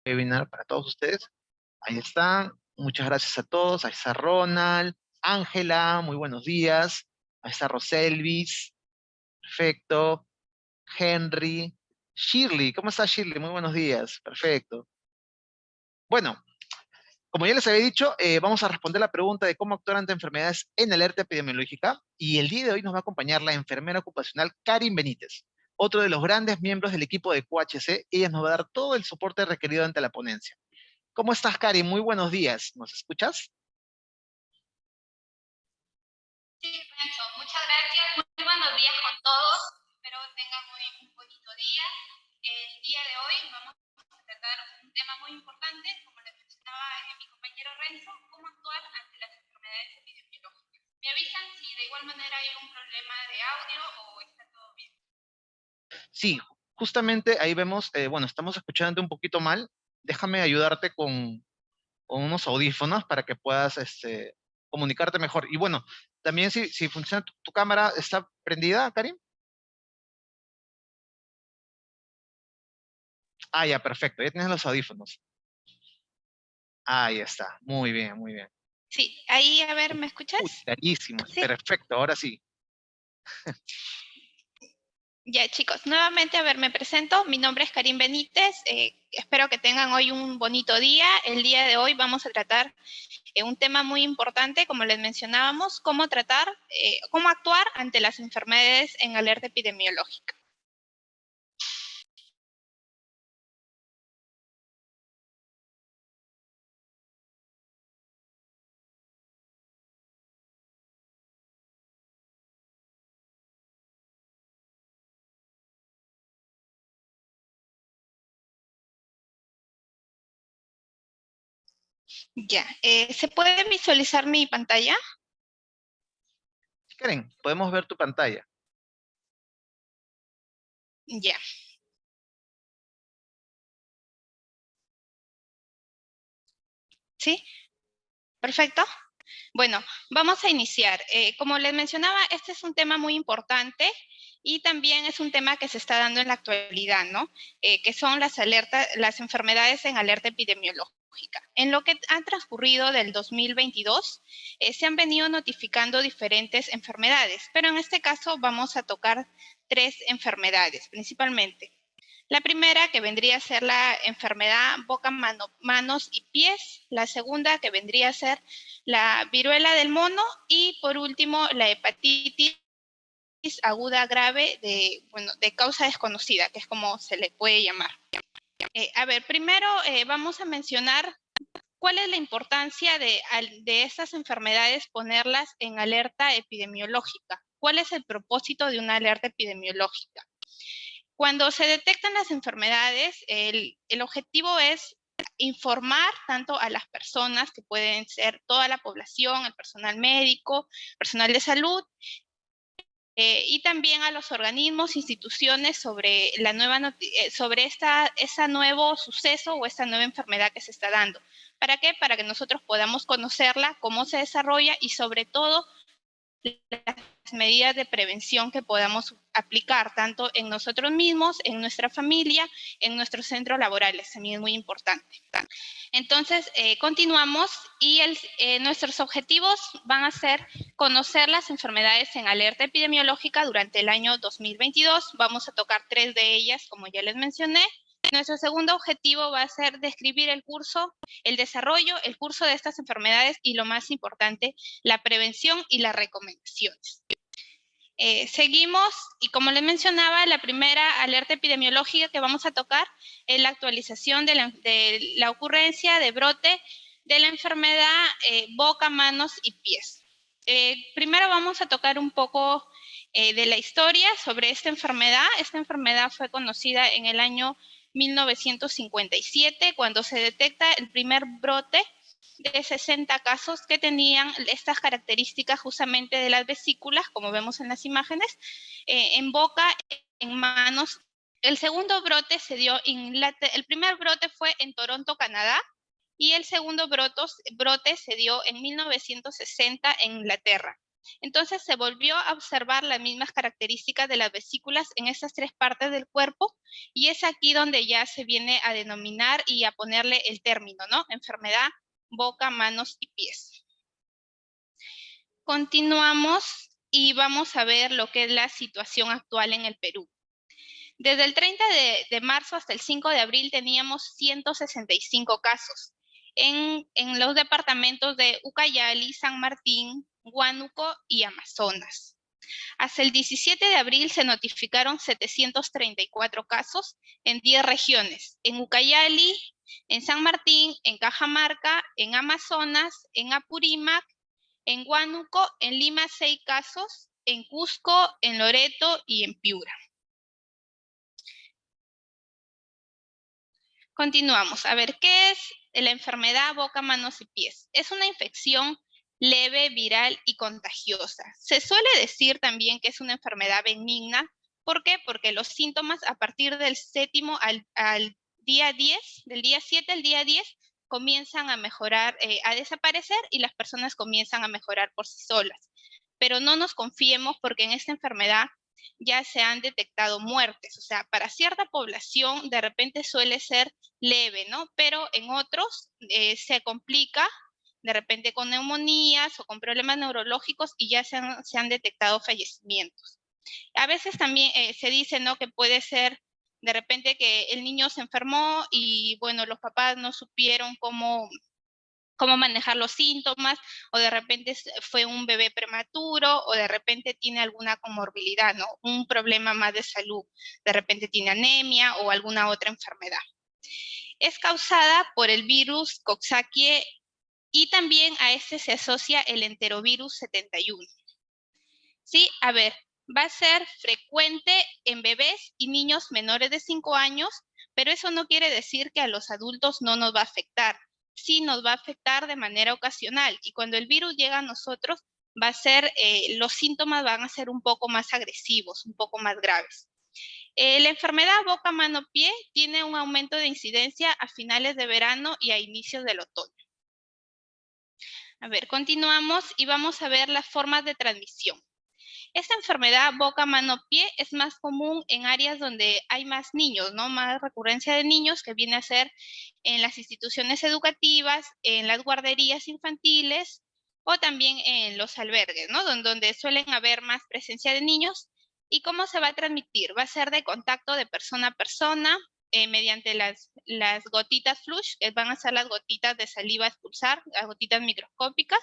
webinar para todos ustedes. Ahí están. Muchas gracias a todos. Ahí está Ronald, Ángela, muy buenos días. Ahí está Roselvis, perfecto. Henry, Shirley, ¿cómo está Shirley? Muy buenos días, perfecto. Bueno, como ya les había dicho, vamos a responder la pregunta de cómo actuar ante enfermedades en alerta epidemiológica. Y el día de hoy nos va a acompañar la enfermera ocupacional Karin Benítez, otro de los grandes miembros del equipo de QHC. Ella nos va a dar todo el soporte requerido ante la ponencia. ¿Cómo estás, Karin? Muy buenos días. ¿Nos escuchas? Sí, Renzo, muchas gracias. Muy buenos días con todos. Espero tengan muy bonito día. El día de hoy vamos a tratar un tema muy importante, como les mencionaba mi compañero Renzo, cómo actuar ante las enfermedades epidemiológicas. ¿Me avisan si de igual manera hay un problema de audio o está todo bien? Sí, justamente ahí vemos, bueno, estamos escuchando un poquito mal. Déjame ayudarte con unos audífonos para que puedas comunicarte mejor. Y bueno, también si funciona tu cámara, ¿está prendida, Karim? Ah, ya, perfecto, ya tienes los audífonos. Ahí está, muy bien, muy bien. Sí, ahí, a ver, ¿me Uy, escuchas? clarísimos, Sí. perfecto, ahora sí. Ya, chicos, nuevamente, a ver, me presento. Mi nombre es Karin Benítez. Espero que tengan hoy un bonito día. El día de hoy vamos a tratar un tema muy importante, como les mencionábamos, cómo actuar ante las enfermedades en alerta epidemiológica. Ya, ¿se puede visualizar mi pantalla? Karen, podemos ver tu pantalla. Ya. ¿Sí? Perfecto. Bueno, vamos a iniciar. Como les mencionaba, este es un tema muy importante y también es un tema que se está dando en la actualidad, ¿no? Que son las enfermedades en alerta epidemiológica. En lo que ha transcurrido del 2022, se han venido notificando diferentes enfermedades, pero en este caso vamos a tocar 3 enfermedades principalmente. La primera, que vendría a ser la enfermedad boca, manos y pies. La segunda, que vendría a ser la viruela del mono. Y por último, la hepatitis aguda grave de causa desconocida, que es como se le puede llamar. A ver, primero vamos a mencionar cuál es la importancia de estas enfermedades, ponerlas en alerta epidemiológica. ¿Cuál es el propósito de una alerta epidemiológica? Cuando se detectan las enfermedades, el objetivo es informar tanto a las personas, que pueden ser toda la población, el personal médico, personal de salud, y también a los organismos, instituciones sobre ese nuevo suceso o esta nueva enfermedad que se está dando. ¿Para qué? Para que nosotros podamos conocerla, cómo se desarrolla y sobre todo las medidas de prevención que podamos aplicar tanto en nosotros mismos, en nuestra familia, en nuestros centros laborales. También es muy importante. Entonces, continuamos y nuestros objetivos van a ser conocer las enfermedades en alerta epidemiológica durante el año 2022. Vamos a tocar 3 de ellas, como ya les mencioné. Nuestro segundo objetivo va a ser describir el desarrollo, el curso de estas enfermedades y, lo más importante, la prevención y las recomendaciones. Seguimos, y como les mencionaba, la primera alerta epidemiológica que vamos a tocar es la actualización de la ocurrencia de brote de la enfermedad boca, manos y pies. Primero vamos a tocar un poco de la historia sobre esta enfermedad. Esta enfermedad fue conocida en el año 1957, cuando se detecta el primer brote de 60 casos que tenían estas características justamente de las vesículas, como vemos en las imágenes, en boca, en manos. El segundo brote se dio el primer brote fue en Toronto, Canadá, y el segundo brote se dio en 1960 en Inglaterra. Entonces se volvió a observar las mismas características de las vesículas en estas 3 partes del cuerpo, y es aquí donde ya se viene a denominar y a ponerle el término, ¿no? Enfermedad boca, manos y pies. Continuamos y vamos a ver lo que es la situación actual en el Perú. Desde el 30 de marzo hasta el 5 de abril teníamos 165 casos en los departamentos de Ucayali, San Martín, Huánuco y Amazonas. Hasta el 17 de abril se notificaron 734 casos en 10 regiones, en Ucayali, en San Martín, en Cajamarca, en Amazonas, en Apurímac, en Huánuco, en Lima 6 casos, en Cusco, en Loreto y en Piura. Continuamos. A ver, ¿qué es la enfermedad boca, manos y pies? Es una infección leve, viral y contagiosa. Se suele decir también que es una enfermedad benigna. ¿Por qué? Porque los síntomas a partir del séptimo al día 10, del día 7 al día 10, comienzan a mejorar, a desaparecer, y las personas comienzan a mejorar por sí solas. Pero no nos confiemos, porque en esta enfermedad ya se han detectado muertes. O sea, para cierta población de repente suele ser leve, ¿no? Pero en otros se complica, de repente con neumonías o con problemas neurológicos, y ya se han detectado fallecimientos. A veces también se dice, ¿no?, que puede ser de repente que el niño se enfermó y, bueno, los papás no supieron cómo manejar los síntomas, o de repente fue un bebé prematuro, o de repente tiene alguna comorbilidad, ¿no? Un problema más de salud. De repente tiene anemia o alguna otra enfermedad. Es causada por el virus Coxsackie, y también a este se asocia el enterovirus 71. Sí, a ver, va a ser frecuente en bebés y niños menores de 5 años, pero eso no quiere decir que a los adultos no nos va a afectar. Sí, nos va a afectar de manera ocasional, y cuando el virus llega a nosotros, va a ser, los síntomas van a ser un poco más agresivos, un poco más graves. La enfermedad boca, mano, pie tiene un aumento de incidencia a finales de verano y a inicios del otoño. A ver, continuamos y vamos a ver las formas de transmisión. Esta enfermedad boca, mano, pie es más común en áreas donde hay más niños, ¿no? Más recurrencia de niños, que viene a ser en las instituciones educativas, en las guarderías infantiles, o también en los albergues, ¿no? Donde suelen haber más presencia de niños. ¿Y cómo se va a transmitir? Va a ser de contacto de persona a persona, mediante las gotitas flush, que van a ser las gotitas de saliva a expulsar, las gotitas microscópicas.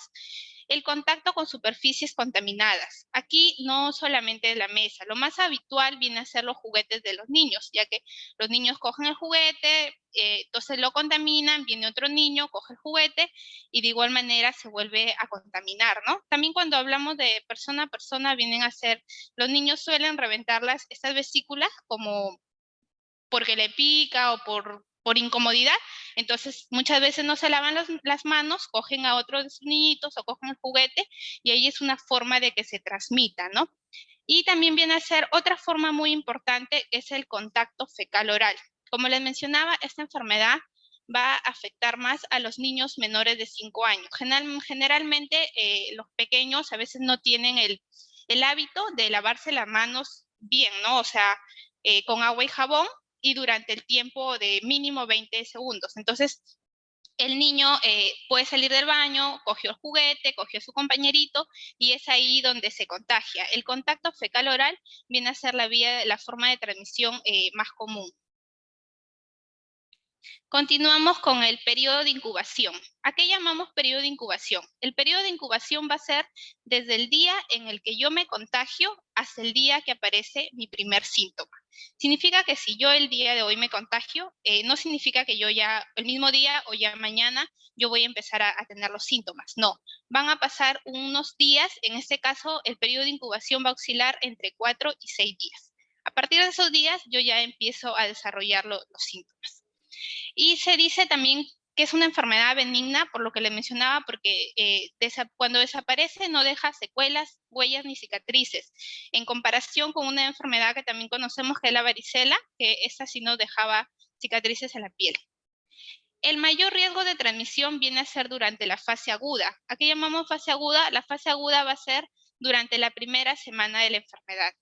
El contacto con superficies contaminadas. Aquí no solamente la mesa, lo más habitual viene a ser los juguetes de los niños, ya que los niños cogen el juguete, entonces lo contaminan, viene otro niño, coge el juguete, y de igual manera se vuelve a contaminar, ¿no? También cuando hablamos de persona a persona, vienen a ser, los niños suelen reventar estas vesículas como porque le pica o por incomodidad. Entonces muchas veces no se lavan las manos, cogen a otros de sus niñitos o cogen el juguete, y ahí es una forma de que se transmita, ¿no? Y también viene a ser otra forma muy importante, es el contacto fecal oral. Como les mencionaba, esta enfermedad va a afectar más a los niños menores de 5 años. Generalmente los pequeños a veces no tienen el hábito de lavarse las manos bien, ¿no? O sea, con agua y jabón, y durante el tiempo de mínimo 20 segundos. Entonces, el niño puede salir del baño, cogió el juguete, cogió a su compañerito, y es ahí donde se contagia. El contacto fecal oral viene a ser la forma de transmisión más común. Continuamos con el periodo de incubación. ¿A qué llamamos periodo de incubación? El periodo de incubación va a ser desde el día en el que yo me contagio hasta el día que aparece mi primer síntoma. Significa que si yo el día de hoy me contagio, no significa que yo ya el mismo día o ya mañana yo voy a empezar a tener los síntomas. No, van a pasar unos días. En este caso, el periodo de incubación va a oscilar entre 4 y 6 días. A partir de esos días, yo ya empiezo a desarrollar los síntomas. Y se dice también que es una enfermedad benigna, por lo que le mencionaba, porque cuando desaparece no deja secuelas, huellas ni cicatrices, en comparación con una enfermedad que también conocemos, que es la varicela, que esta sí nos dejaba cicatrices en la piel. El mayor riesgo de transmisión viene a ser durante la fase aguda. ¿A qué llamamos fase aguda? La fase aguda va a ser durante la primera semana de la enfermedad.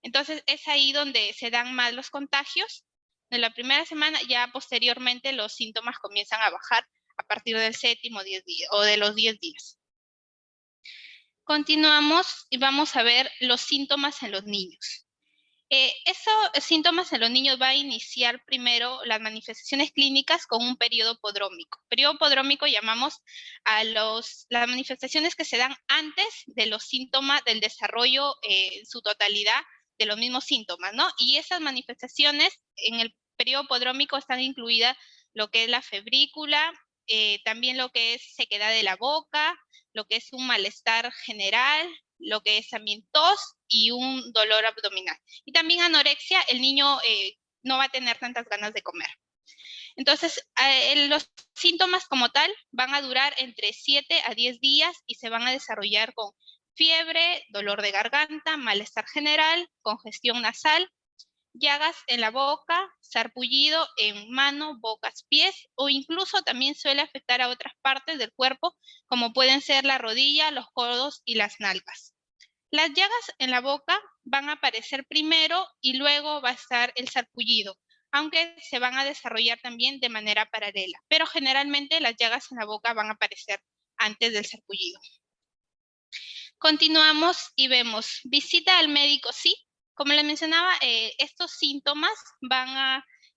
Entonces es ahí donde se dan más los contagios. En la primera semana, ya posteriormente los síntomas comienzan a bajar a partir del séptimo 10 días o de los 10 días. Continuamos y vamos a ver los síntomas en los niños. Esos síntomas en los niños va a iniciar primero las manifestaciones clínicas con un periodo prodrómico. Periodo prodrómico llamamos a las manifestaciones que se dan antes de los síntomas del desarrollo en su totalidad de los mismos síntomas, ¿no? Y esas manifestaciones en el periodo prodrómico están incluidas lo que es la febrícula, también lo que es sequedad de la boca, lo que es un malestar general, lo que es también tos y un dolor abdominal. Y también anorexia, el niño no va a tener tantas ganas de comer. Entonces, los síntomas como tal van a durar entre 7 a 10 días y se van a desarrollar con fiebre, dolor de garganta, malestar general, congestión nasal, llagas en la boca, sarpullido en mano, bocas, pies, o incluso también suele afectar a otras partes del cuerpo, como pueden ser la rodilla, los codos y las nalgas. Las llagas en la boca van a aparecer primero y luego va a estar el sarpullido, aunque se van a desarrollar también de manera paralela, pero generalmente las llagas en la boca van a aparecer antes del sarpullido. Continuamos y vemos visita al médico, sí. Como les mencionaba, estos síntomas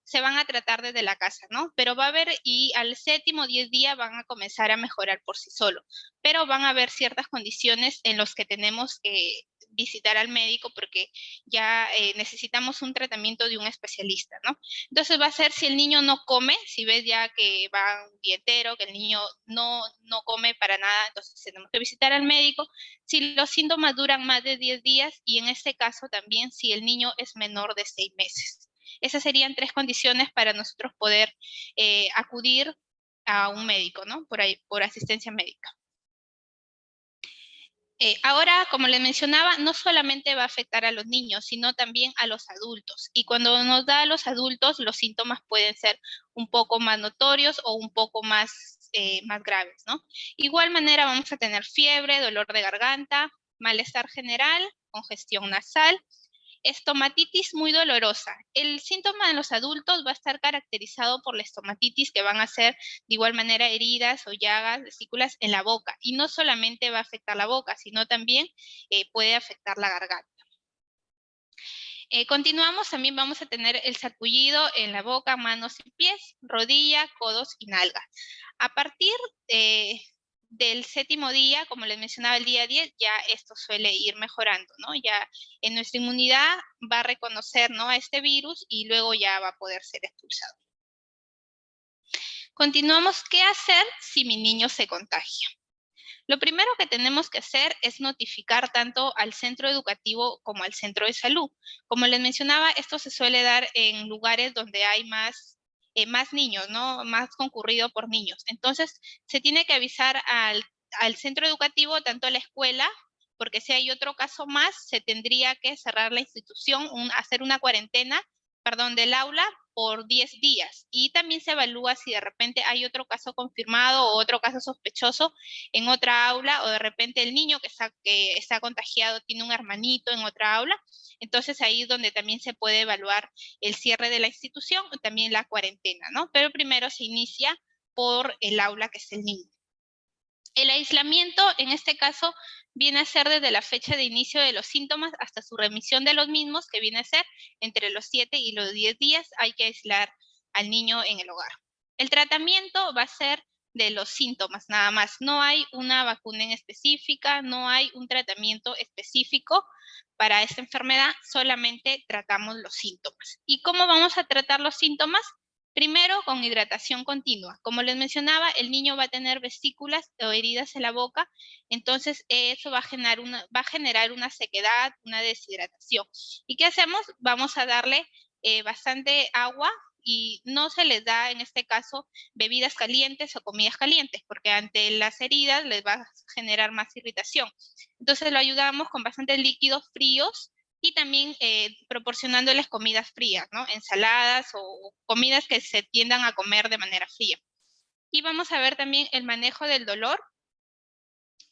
se van a tratar desde la casa, ¿no? Pero va a haber, y al séptimo 10 días van a comenzar a mejorar por sí solo. Pero van a haber ciertas condiciones en las que tenemos que visitar al médico porque ya necesitamos un tratamiento de un especialista, ¿no? Entonces va a ser si el niño no come, si ves ya que va un día entero, que el niño no come para nada, entonces tenemos que visitar al médico. Si los síntomas duran más de 10 días y en este caso también si el niño es menor de 6 meses. Esas serían 3 condiciones para nosotros poder acudir a un médico, ¿no? Por asistencia médica. Ahora, como les mencionaba, no solamente va a afectar a los niños, sino también a los adultos. Y cuando nos da a los adultos, los síntomas pueden ser un poco más notorios o un poco más graves, ¿no? Igual manera vamos a tener fiebre, dolor de garganta, malestar general, congestión nasal, estomatitis muy dolorosa. El síntoma en los adultos va a estar caracterizado por la estomatitis, que van a ser de igual manera heridas o llagas, vesículas en la boca. Y no solamente va a afectar la boca, sino también puede afectar la garganta. Continuamos, también vamos a tener el sarpullido en la boca, manos y pies, rodilla, codos y nalga. A partir del séptimo día, como les mencionaba el día 10, ya esto suele ir mejorando, ¿no? Ya en nuestra inmunidad va a reconocer, ¿no?, a este virus y luego ya va a poder ser expulsado. Continuamos, ¿qué hacer si mi niño se contagia? Lo primero que tenemos que hacer es notificar tanto al centro educativo como al centro de salud. Como les mencionaba, esto se suele dar en lugares donde hay más niños, ¿no? Más concurrido por niños. Entonces, se tiene que avisar al centro educativo, tanto a la escuela, porque si hay otro caso más, se tendría que cerrar la institución, hacer una cuarentena, del aula por 10 días. Y también se evalúa si de repente hay otro caso confirmado o otro caso sospechoso en otra aula, o de repente el niño que está contagiado tiene un hermanito en otra aula. Entonces ahí es donde también se puede evaluar el cierre de la institución o también la cuarentena, ¿no? Pero primero se inicia por el aula que es el niño. El aislamiento, en este caso, viene a ser desde la fecha de inicio de los síntomas hasta su remisión de los mismos, que viene a ser entre los 7 y los 10 días, hay que aislar al niño en el hogar. El tratamiento va a ser de los síntomas nada más. No hay una vacuna en específica, no hay un tratamiento específico para esta enfermedad, solamente tratamos los síntomas. ¿Y cómo vamos a tratar los síntomas? Primero, con hidratación continua. Como les mencionaba, el niño va a tener vesículas o heridas en la boca, entonces eso va a generar una sequedad, una deshidratación. ¿Y qué hacemos? Vamos a darle bastante agua y no se les da, en este caso, bebidas calientes o comidas calientes, porque ante las heridas les va a generar más irritación. Entonces lo ayudamos con bastantes líquidos fríos, y también proporcionándoles comidas frías, ¿no? Ensaladas o comidas que se tiendan a comer de manera fría. Y vamos a ver también el manejo del dolor.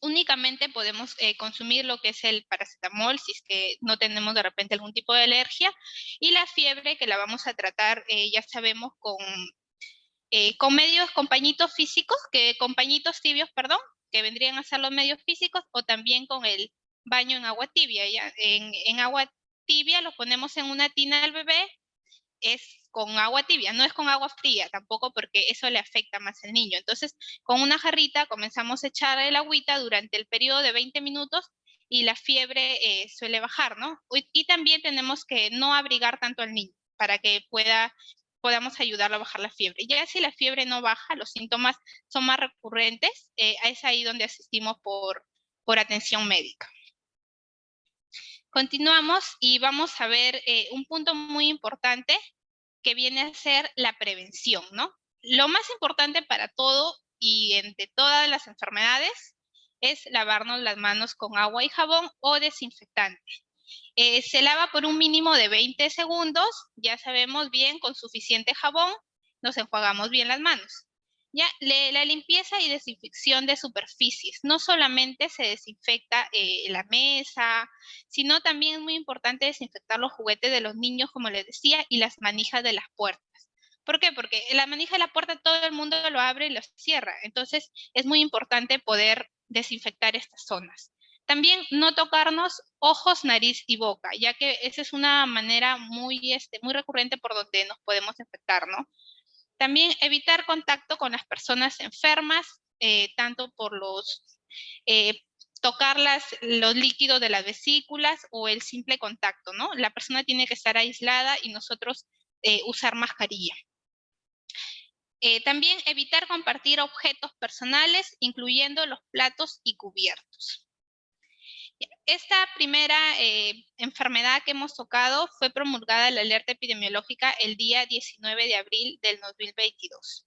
Únicamente podemos consumir lo que es el paracetamol, si es que no tenemos de repente algún tipo de alergia, y la fiebre que la vamos a tratar, ya sabemos, con medios, con pañitos físicos, con pañitos tibios, perdón, que vendrían a ser los medios físicos, o también con el baño en agua tibia. ¿Ya? En agua tibia lo ponemos en una tina al bebé, es con agua tibia, no es con agua fría tampoco, porque eso le afecta más al niño. Entonces, con una jarrita comenzamos a echar el agüita durante el periodo de 20 minutos y la fiebre suele bajar, ¿no? Y también tenemos que no abrigar tanto al niño para que podamos ayudarlo a bajar la fiebre. Ya si la fiebre no baja, los síntomas son más recurrentes, es ahí donde asistimos por atención médica. Continuamos y vamos a ver un punto muy importante que viene a ser la prevención, ¿no? Lo más importante para todo y entre todas las enfermedades es lavarnos las manos con agua y jabón o desinfectante. Se lava por un mínimo de 20 segundos, ya sabemos bien, con suficiente jabón, nos enjuagamos bien las manos. Ya, la limpieza y desinfección de superficies. No solamente se desinfecta la mesa, sino también es muy importante desinfectar los juguetes de los niños, como les decía, y las manijas de las puertas. ¿Por qué? Porque la manija de la puerta todo el mundo lo abre y lo cierra. Entonces es muy importante poder desinfectar estas zonas. También no tocarnos ojos, nariz y boca, ya que esa es una manera muy recurrente por donde nos podemos infectar, ¿no? También evitar contacto con las personas enfermas, tanto por tocar los líquidos de las vesículas o el simple contacto, ¿no? La persona tiene que estar aislada y nosotros usar mascarilla. También evitar compartir objetos personales, incluyendo los platos y cubiertos. Esta primera enfermedad que hemos tocado fue promulgada la alerta epidemiológica el día 19 de abril del 2022.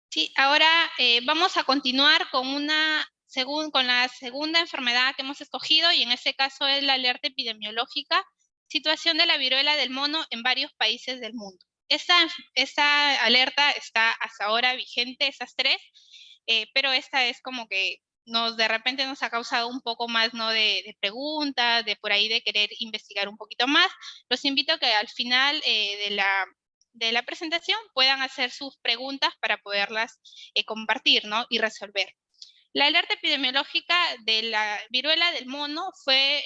Sí, ahora vamos a continuar con la segunda enfermedad que hemos escogido, y en este caso es la alerta epidemiológica, situación de la viruela del mono en varios países del mundo. Esta alerta está hasta ahora vigente, esas tres, pero esta es como que de repente nos ha causado un poco más, ¿no?, de preguntas, de por ahí de querer investigar un poquito más. Los invito a que al final de la presentación puedan hacer sus preguntas para poderlas compartir, ¿no?, y resolver. La alerta epidemiológica de la viruela del mono fue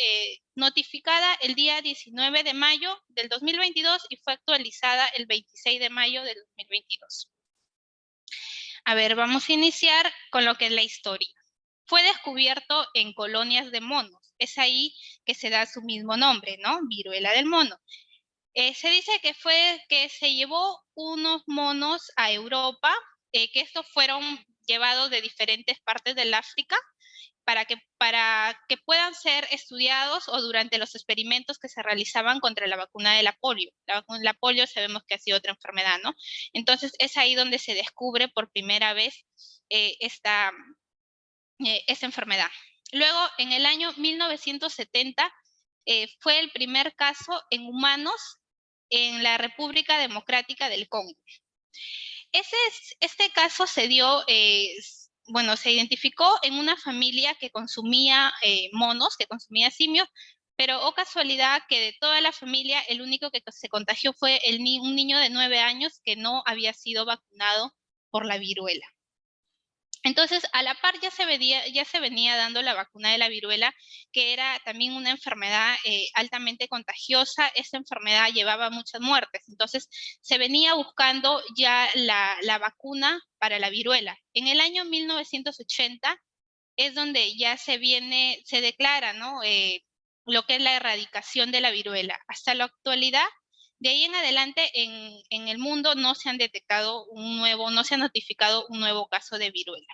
notificada el día 19 de mayo del 2022 y fue actualizada el 26 de mayo del 2022. A ver, vamos a iniciar con lo que es la historia. Fue descubierto en colonias de monos. Es ahí que se da su mismo nombre, ¿no? Viruela del mono. Se dice que se llevó unos monos a Europa, que estos fueron llevados de diferentes partes del África para que puedan ser estudiados o durante los experimentos que se realizaban contra la vacuna de la polio. La polio sabemos que ha sido otra enfermedad, ¿no? Entonces es ahí donde se descubre por primera vez esta enfermedad. Luego, en el año 1970, fue el primer caso en humanos en la República Democrática del Congo. Este caso se dio, se identificó en una familia que consumía monos, que consumía simios, pero casualidad que de toda la familia el único que se contagió fue un niño de 9 años que no había sido vacunado por la viruela. Entonces, a la par ya se venía dando la vacuna de la viruela, que era también una enfermedad altamente contagiosa. Esta enfermedad llevaba muchas muertes. Entonces, se venía buscando ya la vacuna para la viruela. En el año 1980 es donde ya se declara, ¿no?, lo que es la erradicación de la viruela. Hasta la actualidad, de ahí en adelante, en el mundo no se han detectado no se ha notificado un nuevo caso de viruela.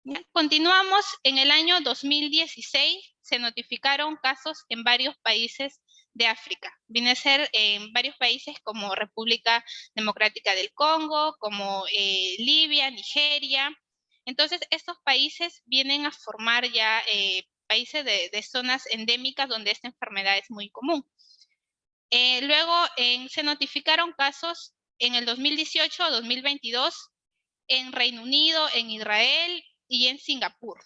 ¿Ya? Continuamos, en el año 2016 se notificaron casos en varios países de África. Viene a ser en varios países como República Democrática del Congo, como Libia, Nigeria. Entonces, estos países vienen a formar ya países de zonas endémicas donde esta enfermedad es muy común. Luego se notificaron casos en el 2018 o 2022 en Reino Unido, en Israel, y en Singapur.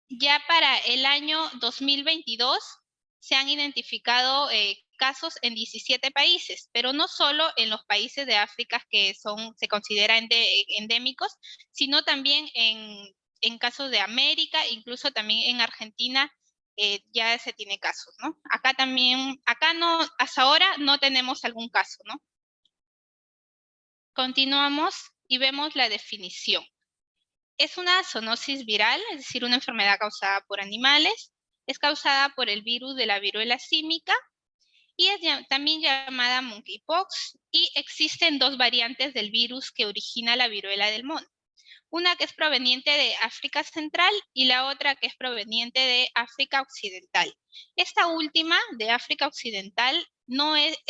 Ya para el año 2022 se han identificado casos en 17 países, pero no solo en los países de África que se consideran endémicos, sino también en casos de América, incluso también en Argentina ya se tiene casos, ¿no? Acá también, acá no, hasta ahora no tenemos algún caso, ¿no? Continuamos y vemos la definición. Es una zoonosis viral, es decir, una enfermedad causada por animales. Es causada por el virus de la viruela símica y es también llamada monkeypox. Y existen dos variantes del virus que origina la viruela del mono. Una que es proveniente de África Central y la otra que es proveniente de África Occidental. Esta última, de África Occidental,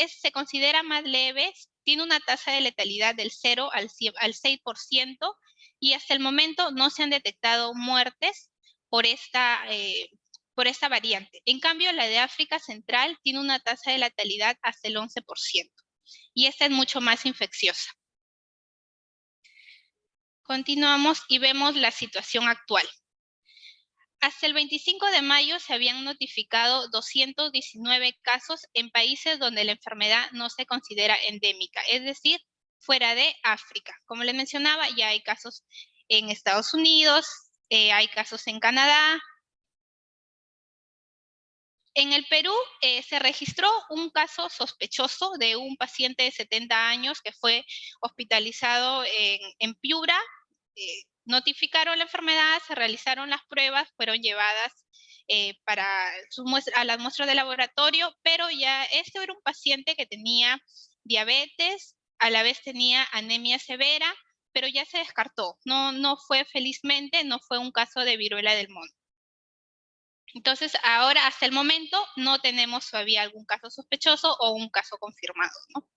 se considera más leve, tiene una tasa de letalidad del 0 al 6% y hasta el momento no se han detectado muertes por esta variante. En cambio, la de África Central tiene una tasa de letalidad hasta el 11% y esta es mucho más infecciosa. Continuamos y vemos la situación actual. Hasta el 25 de mayo se habían notificado 219 casos en países donde la enfermedad no se considera endémica, es decir, fuera de África. Como les mencionaba, ya hay casos en Estados Unidos, hay casos en Canadá. En el Perú se registró un caso sospechoso de un paciente de 70 años que fue hospitalizado en Piura. Notificaron la enfermedad, se realizaron las pruebas, fueron llevadas a las muestras de laboratorio, pero ya este era un paciente que tenía diabetes, a la vez tenía anemia severa, pero ya se descartó. No fue, felizmente, no fue un caso de viruela del mono. Entonces, ahora, hasta el momento, no tenemos todavía algún caso sospechoso o un caso confirmado, ¿no?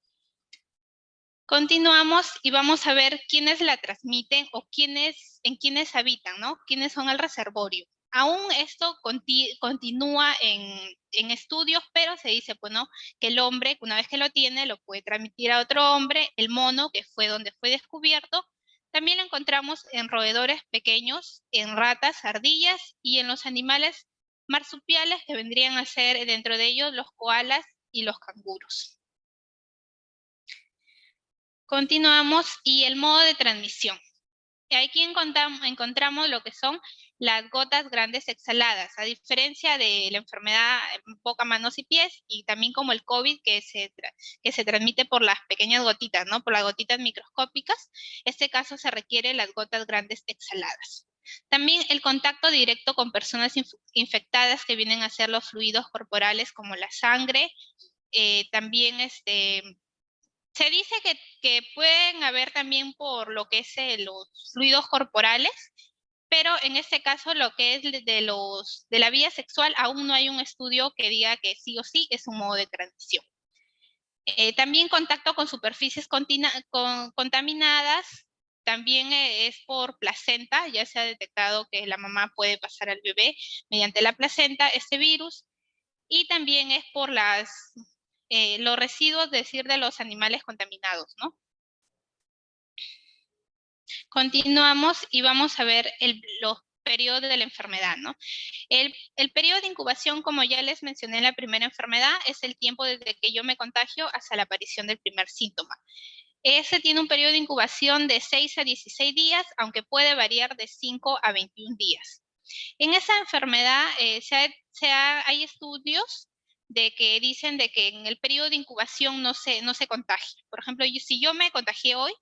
Continuamos y vamos a ver quiénes la transmiten o en quiénes habitan, ¿no? Quiénes son el reservorio. Aún esto continúa en estudios, pero se dice, pues, ¿no? Que el hombre, una vez que lo tiene, lo puede transmitir a otro hombre. El mono, que fue donde fue descubierto, también lo encontramos en roedores pequeños, en ratas, ardillas y en los animales marsupiales que vendrían a ser dentro de ellos los koalas y los canguros. Continuamos y el modo de transmisión. Aquí encontramos lo que son las gotas grandes exhaladas, a diferencia de la enfermedad boca, manos y pies, y también como el COVID que se transmite por las pequeñas gotitas, ¿no? Por las gotitas microscópicas. Este caso se requiere las gotas grandes exhaladas. También el contacto directo con personas infectadas que vienen a ser los fluidos corporales como la sangre. También se dice que pueden haber también por lo que es los fluidos corporales, pero en este caso lo que es de la vía sexual aún no hay un estudio que diga que sí o sí es un modo de transmisión. También contacto con superficies contaminadas, también es por placenta, ya se ha detectado que la mamá puede pasar al bebé mediante la placenta este virus, y también es por los residuos, es decir, de los animales contaminados, ¿no? Continuamos y vamos a ver los periodos de la enfermedad, ¿no? El periodo de incubación, como ya les mencioné en la primera enfermedad, es el tiempo desde que yo me contagio hasta la aparición del primer síntoma. Ese tiene un periodo de incubación de 6 a 16 días, aunque puede variar de 5 a 21 días. En esa enfermedad hay estudios de que dicen de que en el periodo de incubación no se contagia. Por ejemplo, si yo me contagié hoy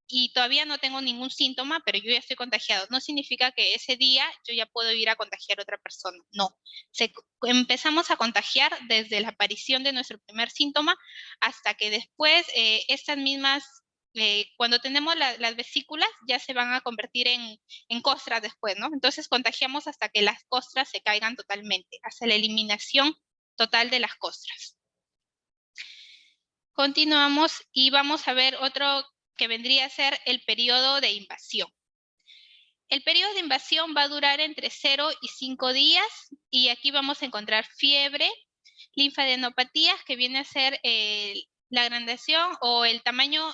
y todavía no tengo ningún síntoma, pero yo ya estoy contagiado, no significa que ese día yo ya puedo ir a contagiar a otra persona. No, empezamos a contagiar desde la aparición de nuestro primer síntoma hasta que después estas mismas, cuando tenemos las vesículas, ya se van a convertir en costras después, ¿no? Entonces contagiamos hasta que las costras se caigan totalmente, hasta la eliminación total de las costras. Continuamos y vamos a ver otro que vendría a ser el periodo de invasión. El periodo de invasión va a durar entre 0 y 5 días y aquí vamos a encontrar fiebre, linfadenopatías, que viene a ser la agrandación o el tamaño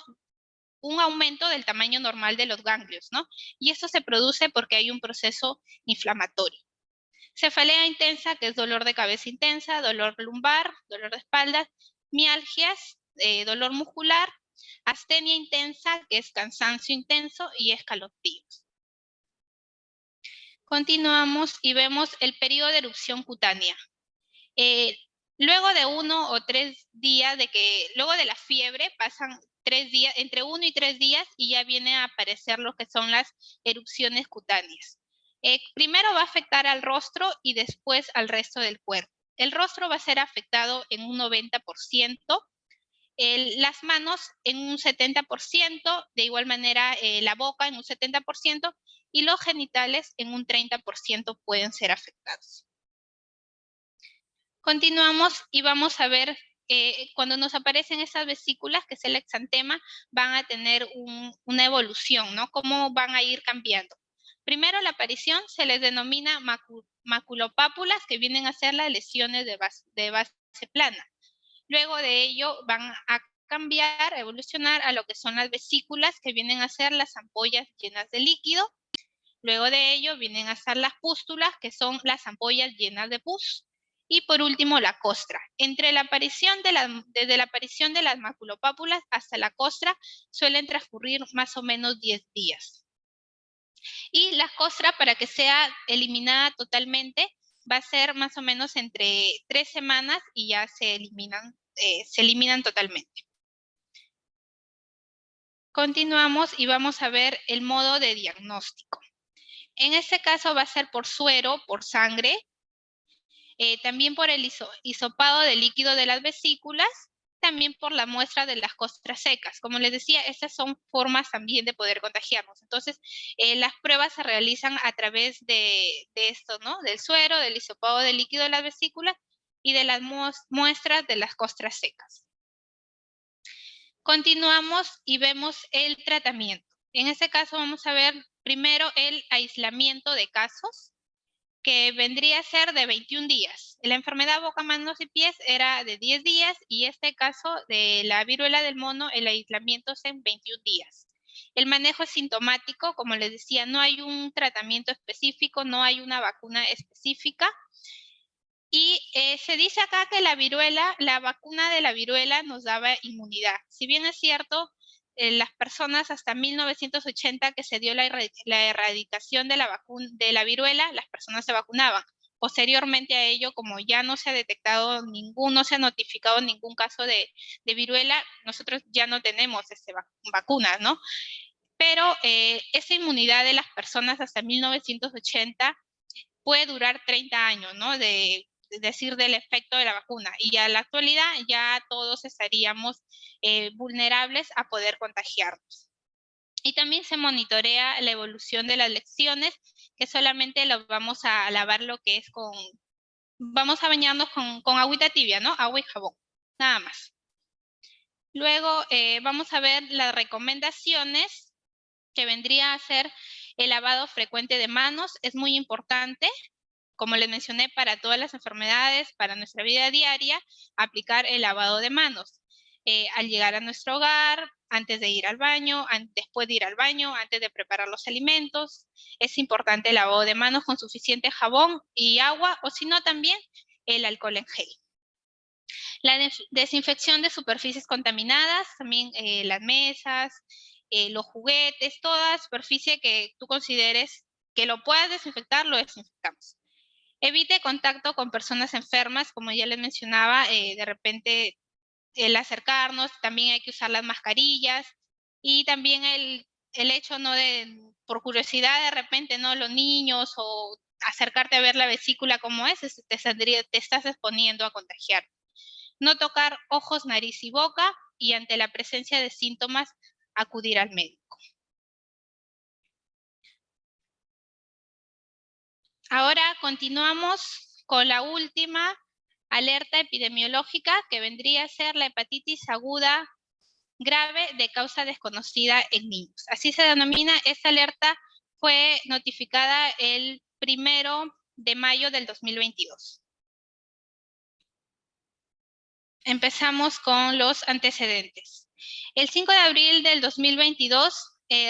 un aumento del tamaño normal de los ganglios, ¿no? Y esto se produce porque hay un proceso inflamatorio. Cefalea intensa, que es dolor de cabeza intensa, dolor lumbar, dolor de espalda, mialgias, dolor muscular, astenia intensa, que es cansancio intenso, y escalofríos. Continuamos y vemos el periodo de erupción cutánea. Luego de 1 o 3 días luego de la fiebre, pasan 3 días, entre 1 y 3 días, y ya viene a aparecer lo que son las erupciones cutáneas. Primero va a afectar al rostro y después al resto del cuerpo. El rostro va a ser afectado en un 90%, las manos en un 70%, de igual manera la boca en un 70%, y los genitales en un 30% pueden ser afectados. Continuamos y vamos a ver, cuando nos aparecen estas vesículas, que es el exantema, van a tener una evolución, ¿no? Cómo van a ir cambiando. Primero, la aparición se les denomina maculopápulas, que vienen a ser las lesiones de base plana. Luego de ello van a cambiar, a evolucionar a lo que son las vesículas, que vienen a ser las ampollas llenas de líquido. Luego de ello vienen a ser las pústulas, que son las ampollas llenas de pus. Y por último, la costra. Desde la aparición de las maculopápulas hasta la costra suelen transcurrir más o menos 10 días. Y la costra, para que sea eliminada totalmente, va a ser más o menos entre 3 semanas y ya se eliminan totalmente. Continuamos y vamos a ver el modo de diagnóstico. En este caso va a ser por suero, por sangre, también por el hisopado de líquido de las vesículas, también por la muestra de las costras secas. Como les decía, estas son formas también de poder contagiarnos. Entonces, las pruebas se realizan a través de esto, ¿no? Del suero, del hisopado de líquido de las vesículas y de las muestras de las costras secas. Continuamos y vemos el tratamiento. En este caso vamos a ver primero el aislamiento de casos, que vendría a ser de 21 días. La enfermedad boca, manos y pies era de 10 días y este caso de la viruela del mono, el aislamiento es en 21 días. El manejo es sintomático, como les decía, no hay un tratamiento específico, no hay una vacuna específica. Y se dice acá que la vacuna de la viruela nos daba inmunidad. Si bien es cierto, las personas hasta 1980 que se dio la erradicación de la viruela, las personas se vacunaban. Posteriormente a ello, como ya no se ha detectado no se ha notificado ningún caso de viruela, nosotros ya no tenemos vacunas, ¿no? Pero esa inmunidad de las personas hasta 1980 puede durar 30 años, ¿no? Decir del efecto de la vacuna. Y a la actualidad ya todos estaríamos vulnerables a poder contagiarnos. Y también se monitorea la evolución de las lesiones, que solamente los vamos a lavar vamos a bañarnos con agüita tibia, ¿no? Agua y jabón, nada más. Luego vamos a ver las recomendaciones, que vendría a ser el lavado frecuente de manos. Es muy importante, como les mencioné, para todas las enfermedades, para nuestra vida diaria, aplicar el lavado de manos. Al llegar a nuestro hogar, antes de ir al baño, después de ir al baño, antes de preparar los alimentos, es importante el lavado de manos con suficiente jabón y agua, o si no también el alcohol en gel. La desinfección de superficies contaminadas, también las mesas, los juguetes, toda superficie que tú consideres que lo puedas desinfectar, lo desinfectamos. Evite contacto con personas enfermas, como ya les mencionaba, de repente el acercarnos, también hay que usar las mascarillas, y también el hecho, ¿no? Por curiosidad de repente, ¿no? Los niños, o acercarte a ver la vesícula como es, te estás exponiendo a contagiar. No tocar ojos, nariz y boca, y ante la presencia de síntomas, acudir al médico. Ahora continuamos con la última alerta epidemiológica, que vendría a ser la hepatitis aguda grave de causa desconocida en niños. Así se denomina. Esta alerta fue notificada el 1 de mayo del 2022. Empezamos con los antecedentes. El 5 de abril del 2022,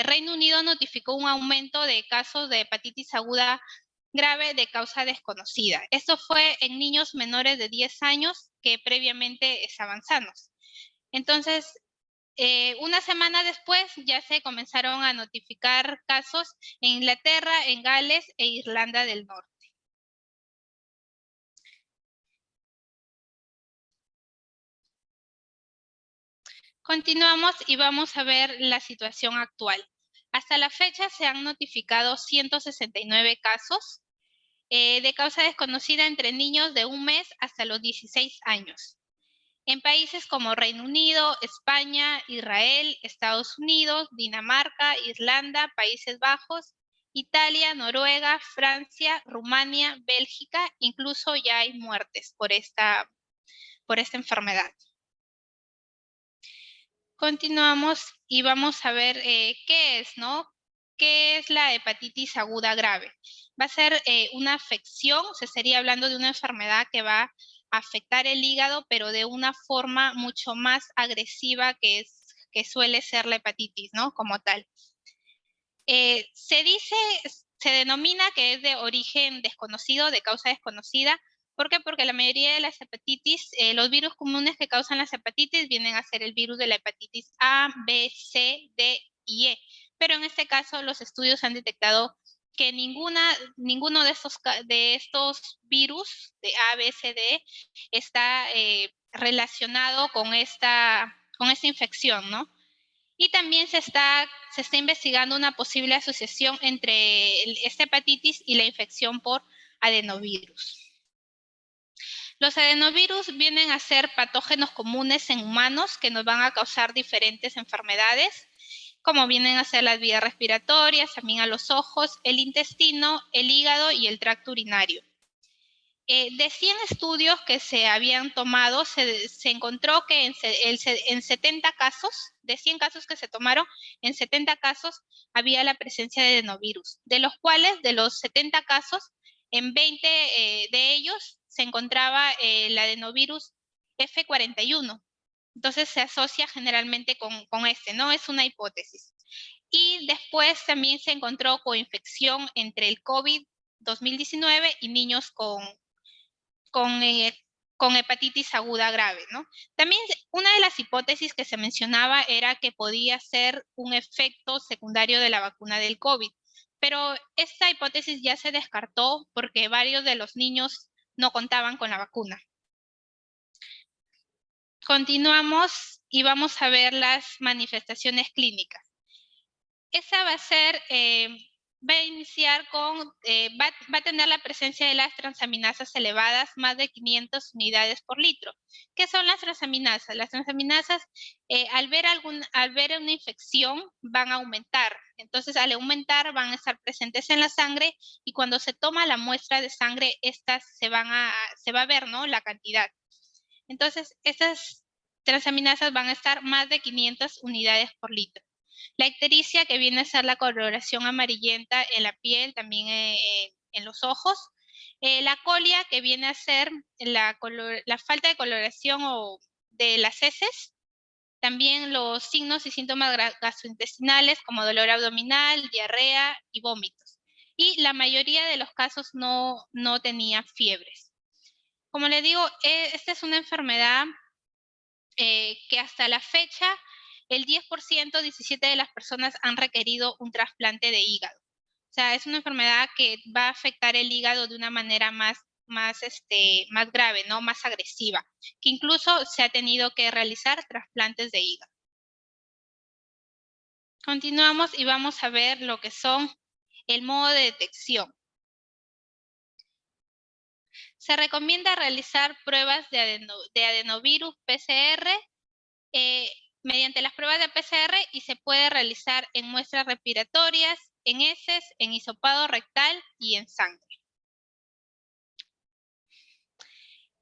Reino Unido notificó un aumento de casos de hepatitis aguda grave de causa desconocida. Esto fue en niños menores de 10 años que previamente estaban sanos. Entonces, una semana después ya se comenzaron a notificar casos en Inglaterra, en Gales e Irlanda del Norte. Continuamos y vamos a ver la situación actual. Hasta la fecha se han notificado 169 casos de causa desconocida entre niños de 1 mes hasta los 16 años. En países como Reino Unido, España, Israel, Estados Unidos, Dinamarca, Irlanda, Países Bajos, Italia, Noruega, Francia, Rumania, Bélgica, incluso ya hay muertes por esta enfermedad. Continuamos y vamos a ver qué es, ¿no? ¿Qué es la hepatitis aguda grave? Va a ser una afección, se estaría hablando de una enfermedad que va a afectar el hígado, pero de una forma mucho más agresiva que suele ser la hepatitis, ¿no? Como tal. Se denomina que es de origen desconocido, de causa desconocida. ¿Por qué? Porque la mayoría de las hepatitis, los virus comunes que causan las hepatitis vienen a ser el virus de la hepatitis A, B, C, D y E. Pero en este caso los estudios han detectado que ninguno de estos virus de A, B, C, D está relacionado con esta infección, ¿no? Y también se está investigando una posible asociación entre esta hepatitis y la infección por adenovirus. Los adenovirus vienen a ser patógenos comunes en humanos que nos van a causar diferentes enfermedades, como vienen a ser las vías respiratorias, también a los ojos, el intestino, el hígado y el tracto urinario. De 100 estudios que se habían tomado, se encontró que en 70 casos, de 100 casos que se tomaron, en 70 casos había la presencia de adenovirus, de los cuales, de los 70 casos, en 20 de ellos se encontraba el adenovirus F41. Entonces se asocia generalmente con este, ¿no? Es una hipótesis. Y después también se encontró coinfección entre el COVID-2019 y niños con hepatitis aguda grave, ¿no? También una de las hipótesis que se mencionaba era que podía ser un efecto secundario de la vacuna del COVID, pero esta hipótesis ya se descartó porque varios de los niños no contaban con la vacuna. Continuamos y vamos a ver las manifestaciones clínicas. Esa va a ser... va a iniciar con, va a tener la presencia de las transaminasas elevadas, más de 500 unidades por litro. ¿Qué son las transaminasas? Las transaminasas, al ver una infección, van a aumentar. Entonces, al aumentar, van a estar presentes en la sangre y cuando se toma la muestra de sangre, estas se va a ver, ¿no? La cantidad. Entonces, estas transaminasas van a estar más de 500 unidades por litro. La ictericia, que viene a ser la coloración amarillenta en la piel, también en los ojos. La colia, que viene a ser la falta de coloración de las heces. También los signos y síntomas gastrointestinales como dolor abdominal, diarrea y vómitos. Y la mayoría de los casos no tenía fiebres. Como les digo, esta es una enfermedad que hasta la fecha el 10%, 17 de las personas han requerido un trasplante de hígado. O sea, es una enfermedad que va a afectar el hígado de una manera más grave, ¿no? Más agresiva, que incluso se ha tenido que realizar trasplantes de hígado. Continuamos y vamos a ver lo que son el modo de detección. Se recomienda realizar pruebas de adenovirus PCR mediante las pruebas de PCR y se puede realizar en muestras respiratorias, en heces, en hisopado rectal y en sangre.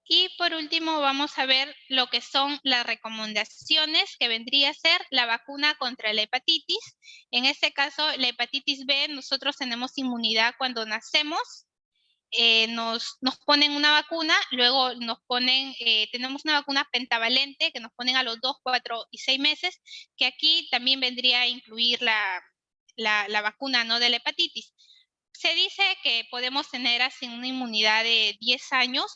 Y por último vamos a ver lo que son las recomendaciones que vendría a ser la vacuna contra la hepatitis. En este caso, la hepatitis B, nosotros tenemos inmunidad cuando nacemos nos ponen una vacuna, luego nos ponen, tenemos una vacuna pentavalente que nos ponen a los 2, 4 y 6 meses, que aquí también vendría a incluir la vacuna, ¿no?, de la hepatitis. Se dice que podemos tener así una inmunidad de 10 años,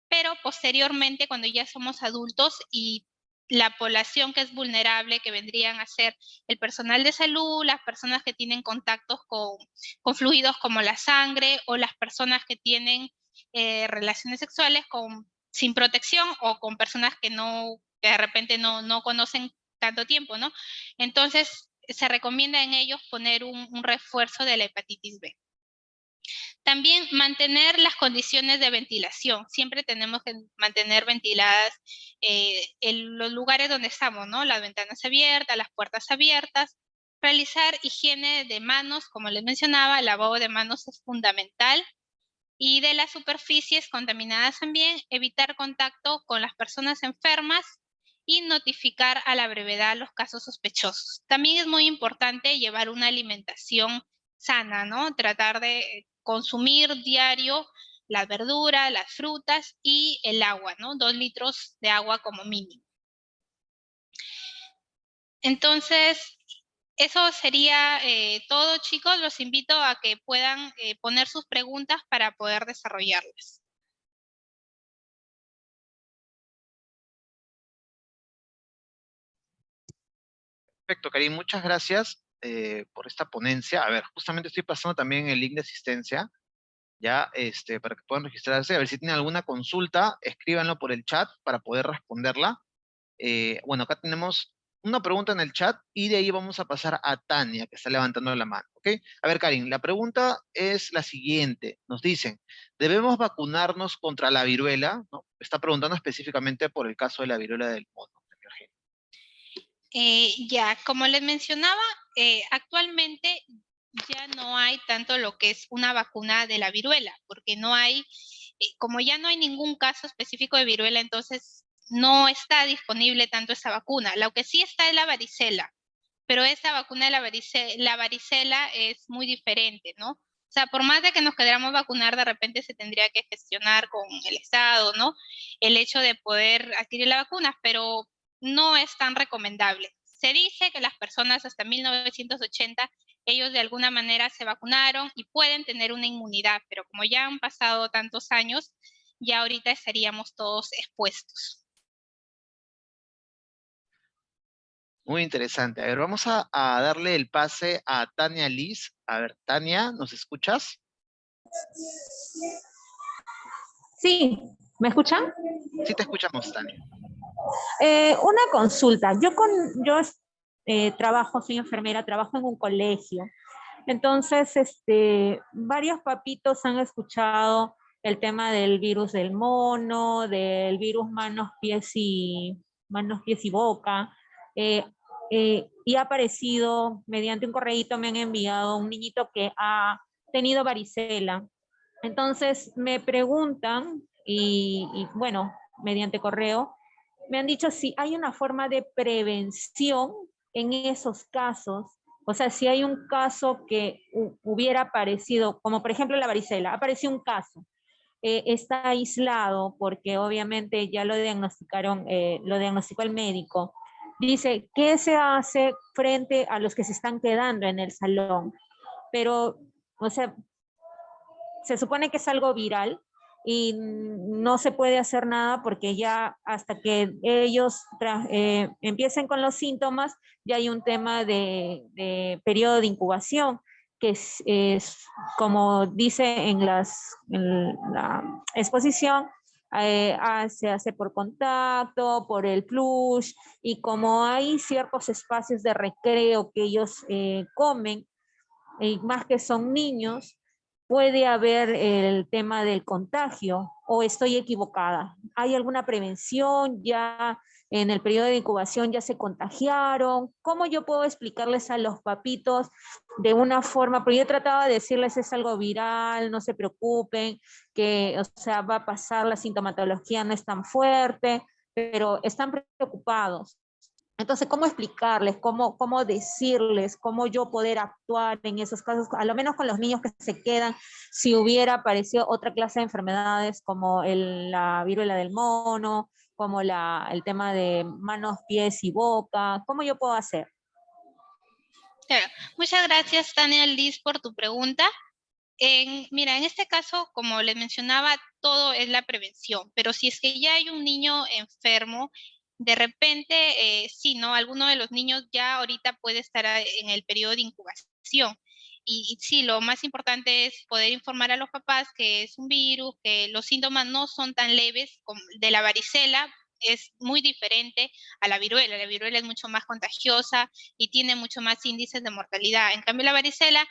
pero posteriormente, cuando ya somos adultos y la población que es vulnerable, que vendrían a ser el personal de salud, las personas que tienen contactos con fluidos como la sangre, o las personas que tienen relaciones sexuales sin protección, o con personas que de repente no conocen tanto tiempo, ¿no? Entonces, se recomienda en ellos poner un refuerzo de la hepatitis B. También mantener las condiciones de ventilación. Siempre tenemos que mantener ventiladas en los lugares donde estamos, ¿no? Las ventanas abiertas, las puertas abiertas. Realizar higiene de manos, como les mencionaba, el lavado de manos es fundamental. Y de las superficies contaminadas también, evitar contacto con las personas enfermas y notificar a la brevedad los casos sospechosos. También es muy importante llevar una alimentación sana, ¿no? Tratar de consumir diario las verduras, las frutas y el agua, ¿no? 2 litros de agua como mínimo. Entonces, eso sería todo, chicos. Los invito a que puedan poner sus preguntas para poder desarrollarlas. Perfecto, Karim, muchas gracias por esta ponencia. A ver, justamente estoy pasando también el link de asistencia, ya, para que puedan registrarse. A ver si tienen alguna consulta, escríbanlo por el chat para poder responderla. Bueno, acá tenemos una pregunta en el chat y de ahí vamos a pasar a Tania, que está levantando la mano, ¿ok? A ver, Karim, la pregunta es la siguiente. Nos dicen, ¿debemos vacunarnos contra la viruela? ¿No? Está preguntando específicamente por el caso de la viruela del mono. Ya, como les mencionaba, actualmente ya no hay tanto lo que es una vacuna de la viruela, porque no hay, como ya no hay ningún caso específico de viruela, entonces no está disponible tanto esa vacuna. Lo que sí está es la varicela, pero esa vacuna de la varicela es muy diferente, ¿no? O sea, por más de que nos queramos vacunar, de repente se tendría que gestionar con el Estado, ¿no? El hecho de poder adquirir la vacuna, pero no es tan recomendable. Se dice que las personas hasta 1980, ellos de alguna manera se vacunaron y pueden tener una inmunidad, pero como ya han pasado tantos años, ya ahorita estaríamos todos expuestos. Muy interesante. A ver, vamos a darle el pase a Tania Liz. A ver, Tania, ¿nos escuchas? Sí, ¿me escuchan? Sí, te escuchamos, Tania. Una consulta. Trabajo, soy enfermera, trabajo en un colegio. Entonces, varios papitos han escuchado el tema del virus del mono, del virus manos, pies y boca. Y ha aparecido, mediante un correíto me han enviado un niñito que ha tenido varicela. Entonces me preguntan, y bueno, mediante correo, me han dicho si hay una forma de prevención en esos casos. O sea, si hay un caso que hubiera aparecido, como por ejemplo la varicela, apareció un caso, está aislado porque obviamente ya lo diagnosticaron, lo diagnosticó el médico. Dice, ¿qué se hace frente a los que se están quedando en el salón? Pero, o sea, se supone que es algo viral y no se puede hacer nada porque ya hasta que ellos empiecen con los síntomas, ya hay un tema de periodo de incubación, que es como dice en la exposición, se hace por contacto, por el plush, y como hay ciertos espacios de recreo que ellos comen, y más que son niños, puede haber el tema del contagio, o estoy equivocada. ¿Hay alguna prevención? ¿Ya en el periodo de incubación ya se contagiaron? ¿Cómo yo puedo explicarles a los papitos de una forma? Porque yo trataba de decirles es algo viral, no se preocupen, que o sea, va a pasar, la sintomatología no es tan fuerte, pero están preocupados. Entonces, ¿cómo explicarles? ¿Cómo decirles? ¿Cómo yo poder actuar en esos casos? A lo menos con los niños que se quedan, si hubiera aparecido otra clase de enfermedades como la viruela del mono, como el tema de manos, pies y boca. ¿Cómo yo puedo hacer? Claro. Muchas gracias, Tania Liz, por tu pregunta. Mira, en este caso, como les mencionaba, todo es la prevención, pero si es que ya hay un niño enfermo, de repente, sí, ¿no? Alguno de los niños ya ahorita puede estar en el periodo de incubación. Y sí, lo más importante es poder informar a los papás que es un virus, que los síntomas no son tan leves como de la varicela, es muy diferente a la viruela. La viruela es mucho más contagiosa y tiene mucho más índices de mortalidad. En cambio, la varicela,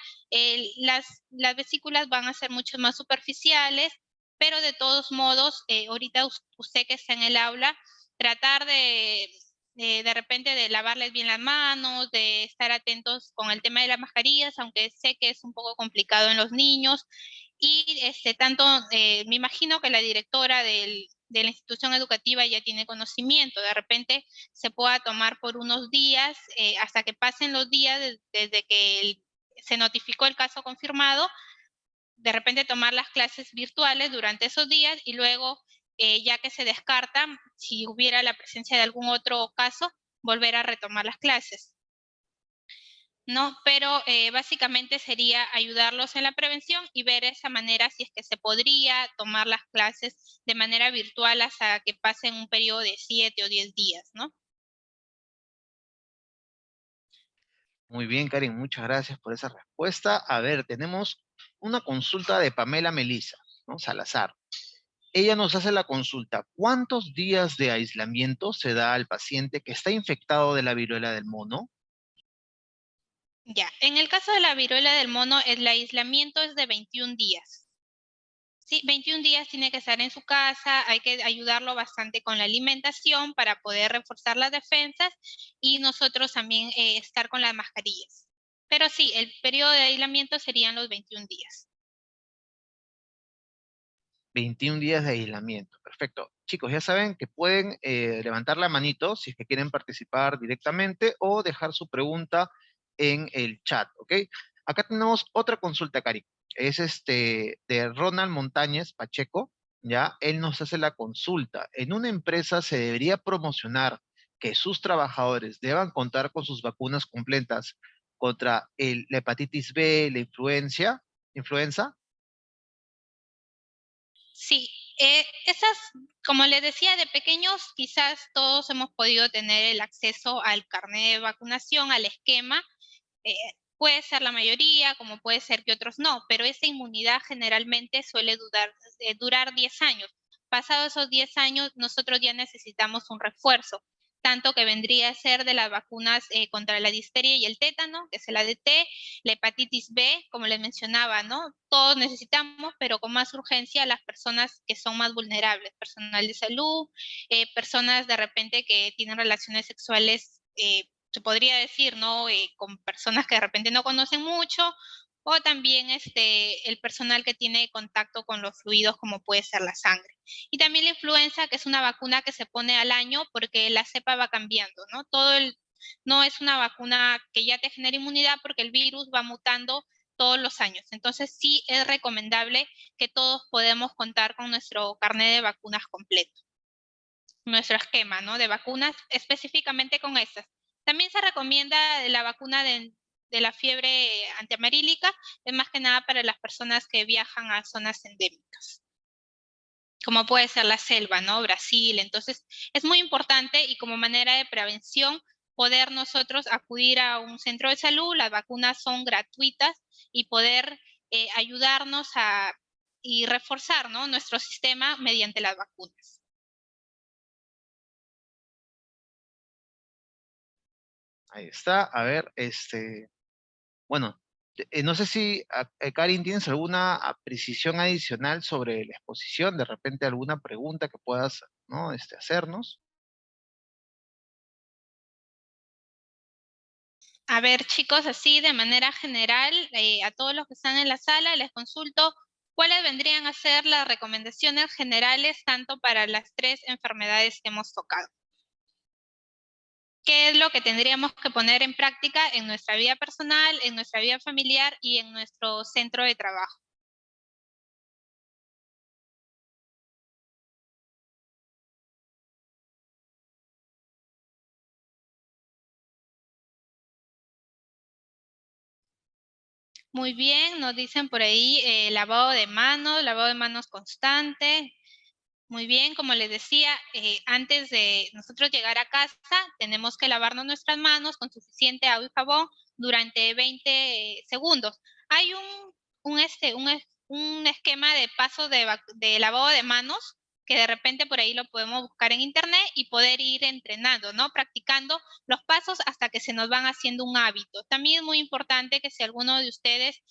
las vesículas van a ser mucho más superficiales, pero de todos modos, ahorita usted que está en el aula, tratar de repente de lavarles bien las manos, de estar atentos con el tema de las mascarillas, aunque sé que es un poco complicado en los niños. Y me imagino que la directora de la institución educativa ya tiene conocimiento, de repente se pueda tomar por unos días, hasta que pasen los días desde que se notificó el caso confirmado, de repente tomar las clases virtuales durante esos días y luego, ya que se descarta, si hubiera la presencia de algún otro caso, volver a retomar las clases. ¿No? Pero básicamente sería ayudarlos en la prevención y ver esa manera si es que se podría tomar las clases de manera virtual hasta que pasen un periodo de 7 o 10 días, ¿no? Muy bien, Karen, muchas gracias por esa respuesta. A ver, tenemos una consulta de Pamela Melisa, ¿no? Salazar. Ella nos hace la consulta: ¿cuántos días de aislamiento se da al paciente que está infectado de la viruela del mono? Ya, en el caso de la viruela del mono, el aislamiento es de 21 días. Sí, 21 días tiene que estar en su casa, hay que ayudarlo bastante con la alimentación para poder reforzar las defensas y nosotros también estar con las mascarillas. Pero sí, el periodo de aislamiento serían los 21 días. 21 días de aislamiento. Perfecto. Chicos, ya saben que pueden levantar la manito si es que quieren participar directamente o dejar su pregunta en el chat, ¿ok? Acá tenemos otra consulta, Cari. Es de Ronald Montañez Pacheco, ¿ya? Él nos hace la consulta. ¿En una empresa se debería promocionar que sus trabajadores deban contar con sus vacunas completas contra la hepatitis B, la influenza? Sí, como les decía, de pequeños quizás todos hemos podido tener el acceso al carnet de vacunación, al esquema. eh, Puede ser la mayoría, como puede ser que otros no, pero esa inmunidad generalmente suele durar 10 años. Pasados esos 10 años, nosotros ya necesitamos un refuerzo, tanto que vendría a ser de las vacunas contra la difteria y el tétano, que es el ADT, la hepatitis B, como les mencionaba, ¿no? Todos necesitamos, pero con más urgencia las personas que son más vulnerables, personal de salud, personas de repente que tienen relaciones sexuales, se podría decir, ¿no? Con personas que de repente no conocen mucho, o también el personal que tiene contacto con los fluidos, como puede ser la sangre. Y también la influenza, que es una vacuna que se pone al año porque la cepa va cambiando, ¿no? No es una vacuna que ya te genera inmunidad porque el virus va mutando todos los años. Entonces sí es recomendable que todos podamos contar con nuestro carnet de vacunas completo, nuestro esquema, ¿no? De vacunas específicamente con estas. También se recomienda la vacuna de la fiebre antiamarílica, es más que nada para las personas que viajan a zonas endémicas, como puede ser la selva, ¿no? Brasil. Entonces, es muy importante y como manera de prevención poder nosotros acudir a un centro de salud, las vacunas son gratuitas y poder ayudarnos y reforzar, ¿no? Nuestro sistema mediante las vacunas. Ahí está. A ver, bueno, no sé si, Karin, tienes alguna precisión adicional sobre la exposición, de repente alguna pregunta que puedas, ¿no? Hacernos. A ver, chicos, así de manera general, a todos los que están en la sala, les consulto cuáles vendrían a ser las recomendaciones generales tanto para las tres enfermedades que hemos tocado. qué es lo que tendríamos que poner en práctica en nuestra vida personal, en nuestra vida familiar y en nuestro centro de trabajo. Muy bien, nos dicen por ahí lavado de manos constante. Muy bien, como les decía, antes de nosotros llegar a casa, tenemos que lavarnos nuestras manos con suficiente agua y jabón durante 20 segundos. Hay un esquema de paso de lavado de manos que de repente por ahí lo podemos buscar en internet y poder ir entrenando, ¿no? Practicando los pasos hasta que se nos van haciendo un hábito. También es muy importante que si alguno de ustedes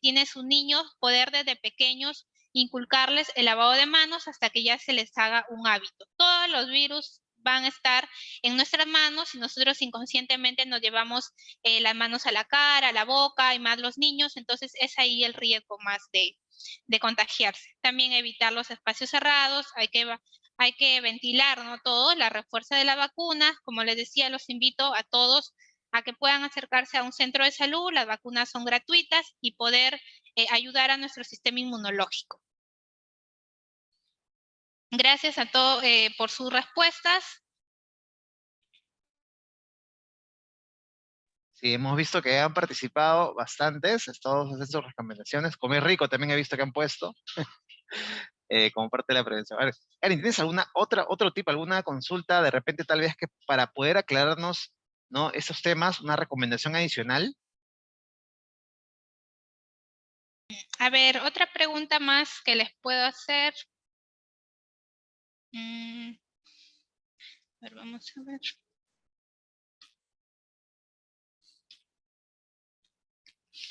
tiene sus niños, poder desde pequeños inculcarles el lavado de manos hasta que ya se les haga un hábito. Todos los virus van a estar en nuestras manos y nosotros inconscientemente nos llevamos las manos a la cara, a la boca y más los niños, entonces es ahí el riesgo más de contagiarse. También evitar los espacios cerrados, hay que ventilar, ¿no? Todo, la refuerza de la vacuna, como les decía, los invito a todos a que puedan acercarse a un centro de salud, las vacunas son gratuitas y poder ayudar a nuestro sistema inmunológico. Gracias a todos por sus respuestas. Sí, hemos visto que han participado bastantes, todos hacen sus recomendaciones. Comer rico también he visto que han puesto como parte de la prevención. A ver, Karen, ¿tienes otro tipo, alguna consulta de repente tal vez que para poder aclararnos, ¿no? Esos temas, una recomendación adicional? A ver, otra pregunta más que les puedo hacer. A ver, vamos a ver.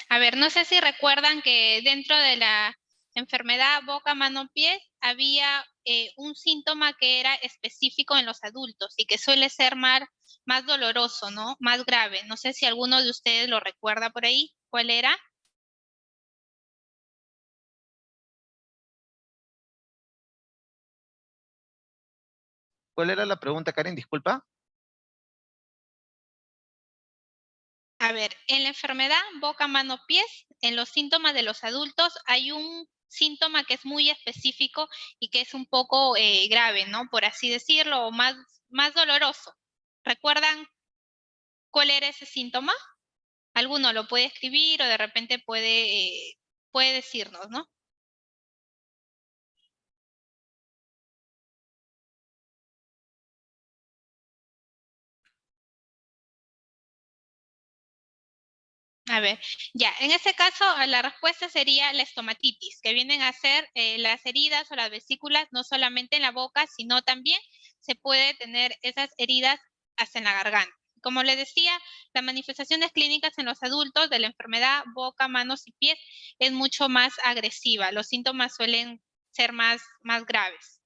A ver, no sé si recuerdan que dentro de la enfermedad boca, mano, pie, había un síntoma que era específico en los adultos y que suele ser más doloroso, ¿no? Más grave. No sé si alguno de ustedes lo recuerda por ahí. ¿Cuál era? ¿Cuál era la pregunta, Karen? Disculpa. A ver, en la enfermedad boca, mano, pies, en los síntomas de los adultos hay un síntoma que es muy específico y que es un poco grave, ¿no? Por así decirlo, o más doloroso. ¿Recuerdan cuál era ese síntoma? Alguno lo puede escribir o de repente puede decirnos, ¿no? A ver, ya, en ese caso la respuesta sería la estomatitis, que vienen a ser las heridas o las vesículas no solamente en la boca, sino también se puede tener esas heridas hasta en la garganta. Como les decía, las manifestaciones clínicas en los adultos de la enfermedad boca, manos y pies es mucho más agresiva. Los síntomas suelen ser más graves.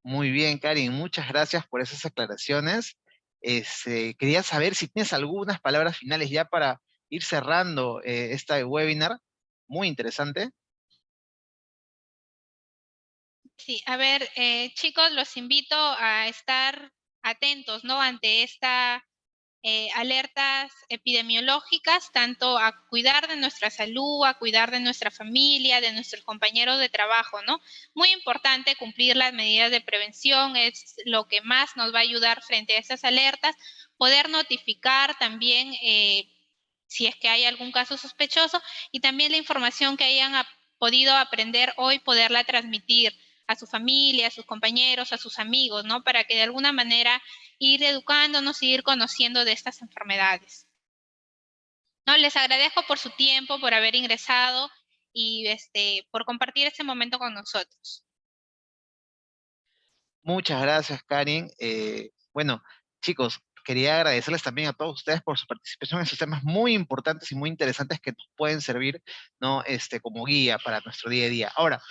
Muy bien, Karen, muchas gracias por esas aclaraciones. Quería saber si tienes algunas palabras finales ya para ir cerrando este webinar. Muy interesante. Sí, a ver, chicos, los invito a estar atentos, ¿no? Ante estas alertas epidemiológicas, tanto a cuidar de nuestra salud, a cuidar de nuestra familia, de nuestros compañeros de trabajo, ¿no? Muy importante cumplir las medidas de prevención, es lo que más nos va a ayudar frente a estas alertas, poder notificar también si es que hay algún caso sospechoso y también la información que hayan podido aprender hoy, poderla transmitir a su familia, a sus compañeros, a sus amigos, ¿no? Para que de alguna manera ir educándonos y ir conociendo de estas enfermedades. No, les agradezco por su tiempo, por haber ingresado y por compartir este momento con nosotros. Muchas gracias, Karen. Bueno, chicos, quería agradecerles también a todos ustedes por su participación en estos temas muy importantes y muy interesantes que nos pueden servir, ¿no? Como guía para nuestro día a día. Ahora,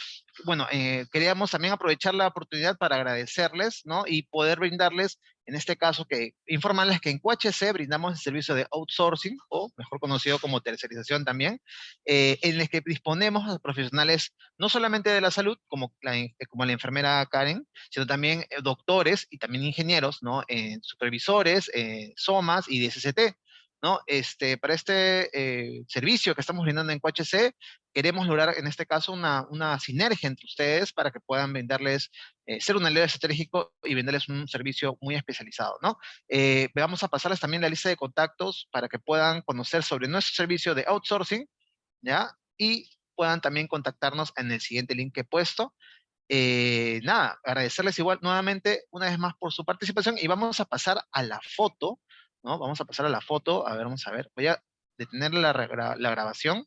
bueno, queríamos también aprovechar la oportunidad para agradecerles, ¿no? Y poder brindarles en este caso, que informarles que en QHC brindamos el servicio de outsourcing, o mejor conocido como tercerización también, en el que disponemos a profesionales no solamente de la salud, como la enfermera Karen, sino también doctores y también ingenieros, ¿no? Supervisores, SOMAS y DSCT, ¿no? Para servicio que estamos brindando en QHC, queremos lograr en este caso una sinergia entre ustedes para que puedan venderles, ser un aliado estratégico y venderles un servicio muy especializado, ¿no? Vamos a pasarles también la lista de contactos para que puedan conocer sobre nuestro servicio de outsourcing, ¿ya? Y puedan también contactarnos en el siguiente link que he puesto. Nada, agradecerles igual nuevamente una vez más por su participación y vamos a pasar a la foto, ¿no? Vamos a pasar a la foto, a ver, vamos a ver, voy a detener la grabación